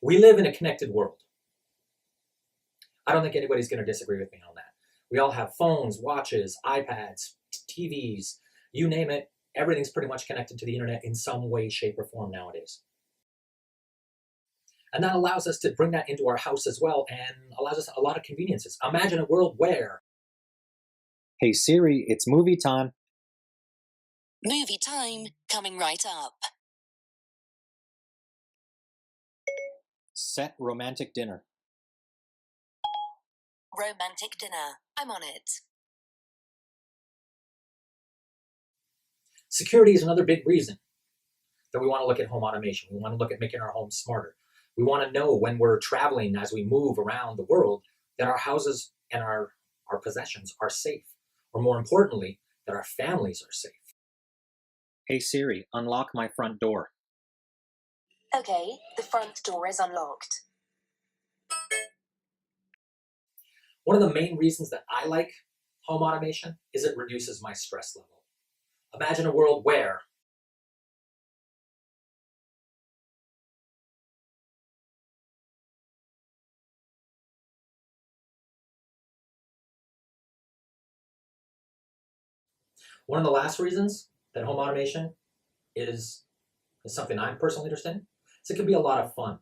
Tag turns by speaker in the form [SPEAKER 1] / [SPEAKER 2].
[SPEAKER 1] We live in a connected world. I don't think anybody's going to disagree with me on that. We all have phones, watches, iPads, TVs, you name it. Everything's pretty much connected to the internet in some way, shape, or form nowadays. And that allows us to bring that into our house as well and allows us a lot of conveniences. Imagine a world where,
[SPEAKER 2] Hey Siri, it's movie time.
[SPEAKER 3] Movie time coming right up.
[SPEAKER 2] Set romantic dinner.
[SPEAKER 3] Romantic dinner. I'm on it.
[SPEAKER 1] security is another big reason that we want to look at home automation. We want to look at making our homes smarter. We want to know when we're traveling as we move around the world that our houses and our possessions are safe. Or more importantly, that our families are safe.
[SPEAKER 2] Hey Siri, unlock my front door.
[SPEAKER 3] Okay, the front door is unlocked.
[SPEAKER 1] One of the main reasons that I like home automation is it reduces my stress level. Imagine a world where one of the last reasons that home automation is something I'm personally interested in is it can be a lot of fun.